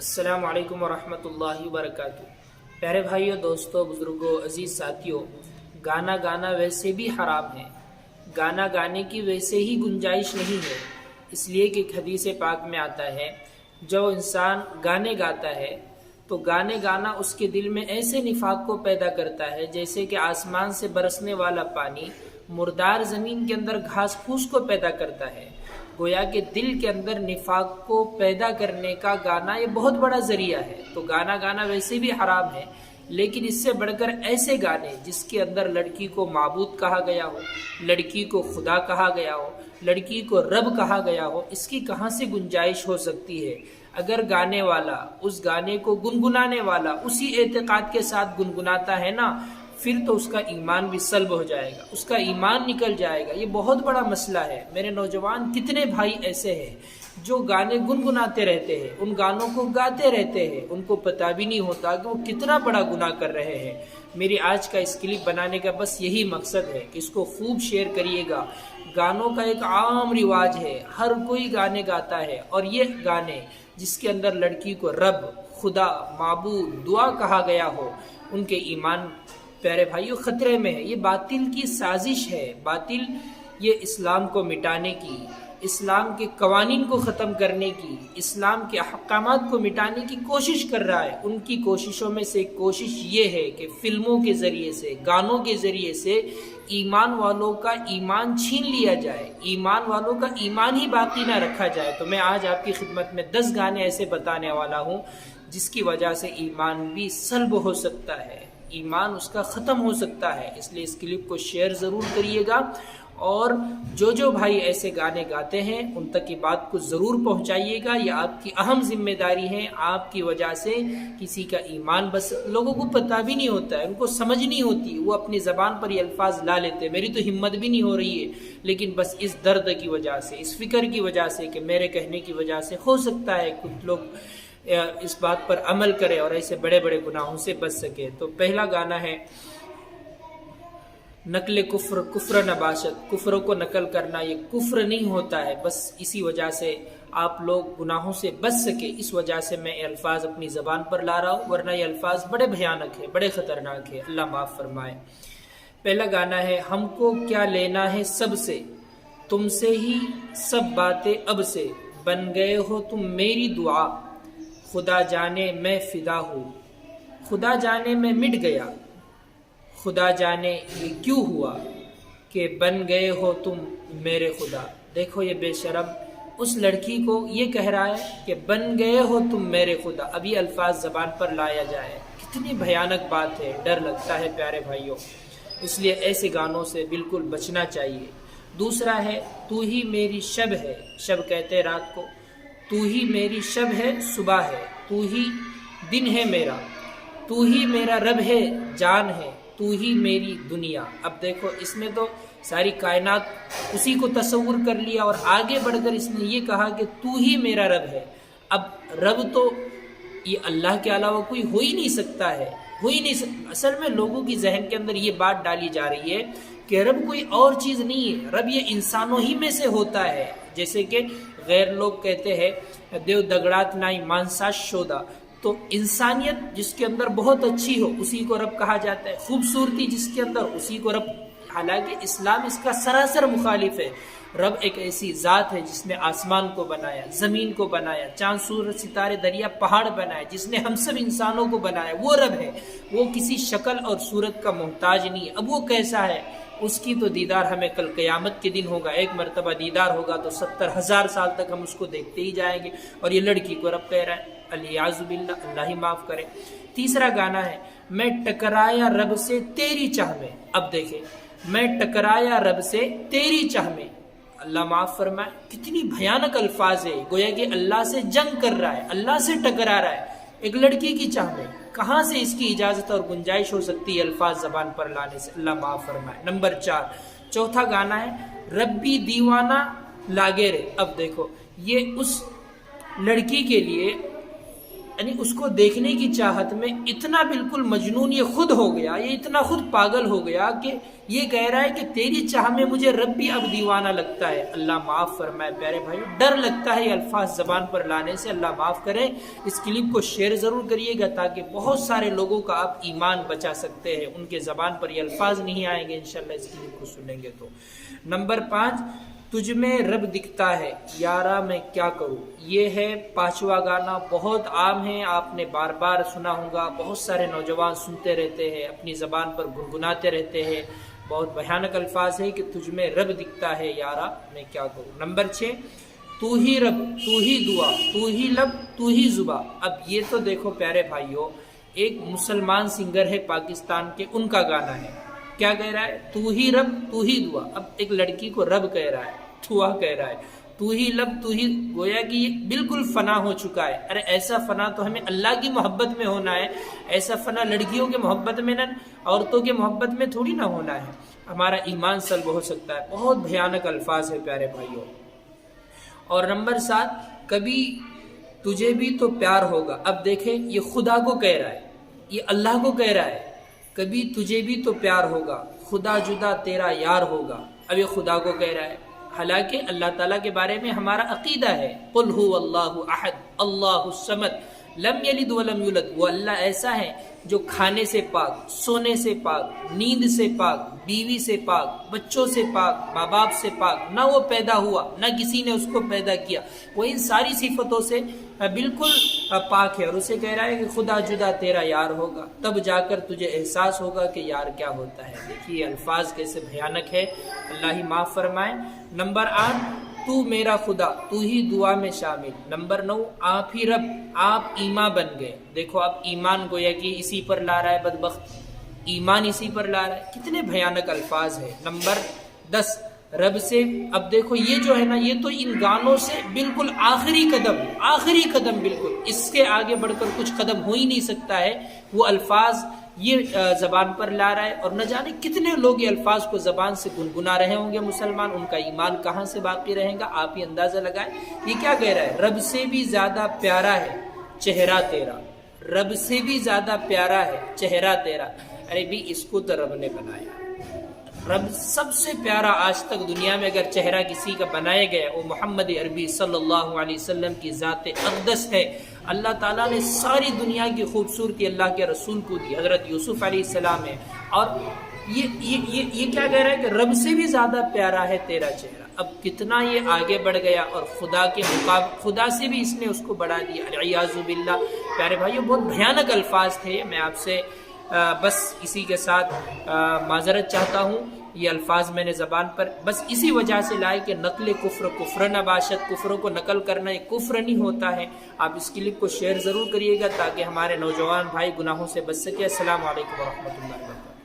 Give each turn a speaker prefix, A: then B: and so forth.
A: السلام علیکم ورحمۃ اللہ وبرکاتہ۔ پیارے بھائیوں، دوستوں، بزرگوں، عزیز ساتھیوں، گانا گانا ویسے بھی حرام ہے۔ گانا گانے کی ویسے ہی گنجائش نہیں ہے، اس لیے کہ حدیث پاک میں آتا ہے جو انسان گانے گاتا ہے تو گانے گانا اس کے دل میں ایسے نفاق کو پیدا کرتا ہے جیسے کہ آسمان سے برسنے والا پانی مردار زمین کے اندر گھاس پھوس کو پیدا کرتا ہے۔ گویا کہ دل کے اندر نفاق کو پیدا کرنے کا گانا یہ بہت بڑا ذریعہ ہے۔ تو گانا گانا ویسے بھی حرام ہے، لیکن اس سے بڑھ کر ایسے گانے جس کے اندر لڑکی کو معبود کہا گیا ہو، لڑکی کو خدا کہا گیا ہو، لڑکی کو رب کہا گیا ہو، اس کی کہاں سے گنجائش ہو سکتی ہے؟ اگر گانے والا اس گانے کو گنگنانے والا اسی اعتقاد کے ساتھ گنگناتا ہے نا، پھر تو اس کا ایمان بھی سلب ہو جائے گا، اس کا ایمان نکل جائے گا۔ یہ بہت بڑا مسئلہ ہے۔ میرے نوجوان کتنے بھائی ایسے ہیں جو گانے گنگناتے رہتے ہیں، ان گانوں کو گاتے رہتے ہیں، ان کو پتہ بھی نہیں ہوتا کہ وہ کتنا بڑا گناہ کر رہے ہیں۔ میری آج کا اس کلپ بنانے کا بس یہی مقصد ہے کہ اس کو خوب شیئر کریے گا۔ گانوں کا ایک عام رواج ہے، ہر کوئی گانے گاتا ہے، اور یہ گانے جس کے اندر لڑکی کو رب، خدا، معبود، دعا کہا گیا ہو، ان کے ایمان پیارے بھائیوں خطرے میں ہے۔ یہ باطل کی سازش ہے، باطل یہ اسلام کو مٹانے کی، اسلام کے قوانین کو ختم کرنے کی، اسلام کے احکامات کو مٹانے کی کوشش کر رہا ہے۔ ان کی کوششوں میں سے ایک کوشش یہ ہے کہ فلموں کے ذریعے سے، گانوں کے ذریعے سے ایمان والوں کا ایمان چھین لیا جائے، ایمان والوں کا ایمان ہی باقی نہ رکھا جائے۔ تو میں آج آپ کی خدمت میں 10 گانے ایسے بتانے والا ہوں جس کی وجہ سے ایمان بھی سلب ہو سکتا ہے، ایمان اس کا ختم ہو سکتا ہے۔ اس لیے اس کلپ کو شیئر ضرور کریے گا، اور جو بھائی ایسے گانے گاتے ہیں ان تک یہ بات کو ضرور پہنچائیے گا۔ یہ آپ کی اہم ذمہ داری ہے۔ آپ کی وجہ سے کسی کا ایمان، بس لوگوں کو پتہ بھی نہیں ہوتا ہے، ان کو سمجھ نہیں ہوتی، وہ اپنی زبان پر یہ الفاظ لا لیتے ہیں۔ میری تو ہمت بھی نہیں ہو رہی ہے، لیکن بس اس درد کی وجہ سے، اس فکر کی وجہ سے کہ میرے کہنے کی وجہ سے ہو سکتا ہے کچھ لوگ اس بات پر عمل کرے اور ایسے بڑے بڑے گناہوں سے بچ سکے۔ تو پہلا گانا ہے نقل کفر، کفر نباشت، کفر کو نقل کرنا یہ کفر نہیں ہوتا ہے، بس اسی وجہ سے آپ لوگ گناہوں سے بچ سکے، اس وجہ سے میں یہ الفاظ اپنی زبان پر لا رہا ہوں، ورنہ یہ الفاظ بڑے بھیانک ہیں، بڑے خطرناک ہیں، اللہ معاف فرمائے۔ پہلا گانا ہے ہم کو کیا لینا ہے سب سے، تم سے ہی سب باتیں اب سے، بن گئے ہو تم میری دعا، خدا جانے میں فدا ہوں، خدا جانے میں مٹ گیا، خدا جانے یہ کیوں ہوا کہ بن گئے ہو تم میرے خدا۔ دیکھو یہ بے شرم اس لڑکی کو یہ کہہ رہا ہے کہ بن گئے ہو تم میرے خدا۔ اب یہ الفاظ زبان پر لایا جائے، کتنی بھیانک بات ہے، ڈر لگتا ہے پیارے بھائیوں۔ اس لیے ایسے گانوں سے بالکل بچنا چاہیے۔ دوسرا ہے تو ہی میری شب ہے، شب کہتے ہیں رات کو، تو ہی میری شب ہے صبح ہے، تو ہی دن ہے میرا، تو ہی میرا رب ہے جان ہے، تو ہی میری دنیا۔ اب دیکھو اس میں تو ساری کائنات اسی کو تصور کر لیا، اور آگے بڑھ کر اس نے یہ کہا کہ تو ہی میرا رب ہے۔ اب رب تو یہ اللہ کے علاوہ کوئی ہو ہی نہیں سکتا ہے، ہو ہی نہیں سکتا۔ اصل میں لوگوں کی ذہن کے اندر یہ بات ڈالی جا رہی ہے کہ رب کوئی اور چیز نہیں ہے، رب یہ انسانوں ہی میں سے ہوتا ہے۔ جیسے کہ غیر لوگ کہتے ہیں دیو دگڑات نائی مانسا شودا، تو انسانیت جس کے اندر بہت اچھی ہو اسی کو رب کہا جاتا ہے، خوبصورتی جس کے اندر اسی کو رب، حالانکہ اسلام اس کا سراسر مخالف ہے۔ رب ایک ایسی ذات ہے جس نے آسمان کو بنایا، زمین کو بنایا، چاند سورج ستارے دریا پہاڑ بنائے، جس نے ہم سب انسانوں کو بنایا، وہ رب ہے۔ وہ کسی شکل اور صورت کا محتاج نہیں ہے۔ اب وہ کیسا ہے، اس کی تو دیدار ہمیں کل قیامت کے دن ہوگا، ایک مرتبہ دیدار ہوگا تو 70,000 سال تک ہم اس کو دیکھتے ہی جائیں گے، اور یہ لڑکی کو رب کہہ رہا ہے، الیاذ باللہ، اللہ ہی معاف کرے۔ تیسرا گانا ہے میں ٹکرایا رب سے تیری چاہ میں۔ اب دیکھیں، میں ٹکرایا رب سے تیری چاہ میں، اللہ معاف فرمائے، کتنی بھیانک الفاظ ہے، گویا کہ اللہ سے جنگ کر رہا ہے، اللہ سے ٹکرا رہا ہے ایک لڑکی کی چاہ میں۔ کہاں سے اس کی اجازت اور گنجائش ہو سکتی ہے الفاظ زبان پر لانے سے، اللہ معاف فرمائے۔ نمبر 4، چوتھا گانا ہے ربی دیوانہ لاگے رے۔ اب دیکھو یہ اس لڑکی کے لیے یعنی اس کو دیکھنے کی چاہت میں اتنا بالکل مجنون یہ خود ہو گیا، یہ اتنا خود پاگل ہو گیا کہ یہ کہہ رہا ہے کہ تیری چاہ میں مجھے رب بھی اب دیوانہ لگتا ہے۔ اللہ معاف فرمائے پیارے بھائی، ڈر لگتا ہے یہ الفاظ زبان پر لانے سے، اللہ معاف کرے۔ اس کلپ کو شیئر ضرور کریے گا تاکہ بہت سارے لوگوں کا آپ ایمان بچا سکتے ہیں، ان کے زبان پر یہ الفاظ نہیں آئیں گے انشاءاللہ اس کلپ کو سنیں گے تو۔ نمبر 5، تجھ میں رب دکھتا ہے یارا میں کیا کروں، یہ ہے 5واں گانا، بہت عام ہے، آپ نے بار بار سنا ہوگا، بہت سارے نوجوان سنتے رہتے ہیں، اپنی زبان پر گنگناتے رہتے ہیں، بہت بھیانک الفاظ ہے کہ تجھ میں رب دکھتا ہے یارا میں کیا کروں۔ نمبر 6، تو ہی رب تو ہی دعا تو ہی لب تو ہی زباں۔ اب یہ تو دیکھو پیارے بھائیوں، ایک مسلمان سنگر ہے پاکستان کے، ان کا گانا ہے، کیا کہہ رہا ہے؟ تو ہی رب تو ہی دعا۔ اب ایک لڑکی کو رب کہہ رہا ہے، دعا کہہ رہا ہے، تو ہی لب تو ہی، گویا کہ یہ بالکل فنا ہو چکا ہے۔ ارے ایسا فنا تو ہمیں اللہ کی محبت میں ہونا ہے، ایسا فنا لڑکیوں کے محبت میں نہ، عورتوں کے محبت میں تھوڑی نہ ہونا ہے، ہمارا ایمان سلب ہو سکتا ہے۔ بہت بھیانک الفاظ ہے پیارے بھائیوں۔ اور نمبر 7، کبھی تجھے بھی تو پیار ہوگا۔ اب دیکھیں یہ خدا کو کہہ رہا ہے، یہ اللہ کو کہہ رہا ہے، کبھی تجھے بھی تو پیار ہوگا، خدا جدا تیرا یار ہوگا۔ اب یہ خدا کو کہہ رہا ہے، حالانکہ اللہ تعالیٰ کے بارے میں ہمارا عقیدہ ہے، قل هو اللہ احد اللہ الصمد لم یلد ولم یولد، وہ اللہ ایسا ہے جو کھانے سے پاک، سونے سے پاک، نیند سے پاک، بیوی سے پاک، بچوں سے پاک، ماں باپ سے پاک، نہ وہ پیدا ہوا نہ کسی نے اس کو پیدا کیا، وہ ان ساری صفتوں سے بالکل پاک ہے، اور اسے کہہ رہا ہے کہ خدا جدا تیرا یار ہوگا، تب جا کر تجھے احساس ہوگا کہ یار کیا ہوتا ہے۔ دیکھیے الفاظ کیسے بھیانک ہے، اللہ ہی معاف فرمائے۔ نمبر 8، تو میرا خدا تو ہی دعا میں شامل۔ نمبر 9، آپ ہی رب آپ ایمان بن گئے۔ دیکھو اب ایمان گویا کہ اسی پر لا رہا ہے بدبخت، ایمان اسی پر لا رہا ہے، کتنے بھیانک الفاظ ہیں۔ نمبر 10، رب سے، اب دیکھو یہ جو ہے نا، یہ تو ان گانوں سے بالکل آخری قدم بالکل، اس کے آگے بڑھ کر کچھ قدم ہو ہی نہیں سکتا ہے، وہ الفاظ یہ زبان پر لا رہا ہے، اور نہ جانے کتنے لوگ یہ الفاظ کو زبان سے گنگنا رہے ہوں گے مسلمان، ان کا ایمان کہاں سے باقی رہے گا، آپ ہی اندازہ لگائیں۔ یہ کیا کہہ رہا ہے؟ رب سے بھی زیادہ پیارا ہے چہرہ تیرا، رب سے بھی زیادہ پیارا ہے چہرہ تیرا۔ ارے بھی اس کو تو رب نے بنایا، رب سب سے پیارا آج تک دنیا میں اگر چہرہ کسی کا بنایا گیا وہ محمد عربی صلی اللہ علیہ وسلم کی ذات اقدس ہے۔ اللہ تعالیٰ نے ساری دنیا کی خوبصورتی اللہ کے رسول کو دی، حضرت یوسف علیہ السلام ہے، اور یہ کیا کہہ رہا ہے کہ رب سے بھی زیادہ پیارا ہے تیرا چہرہ۔ اب کتنا یہ آگے بڑھ گیا، اور خدا کے خدا سے بھی اس نے اس کو بڑھا دیا، العیاذ باللہ۔ پیارے بھائیو بہت بھیانک الفاظ تھے، میں آپ سے بس اسی کے ساتھ معذرت چاہتا ہوں، یہ الفاظ میں نے زبان پر بس اسی وجہ سے لائے کہ نقل کفر نہ باشد، کفروں کو نقل کرنا یہ کفر نہیں ہوتا ہے۔ آپ اس کلپ کو شیئر ضرور کریے گا تاکہ ہمارے نوجوان بھائی گناہوں سے بچ سکے۔ السلام علیکم ورحمۃ اللہ وبرکاتہ۔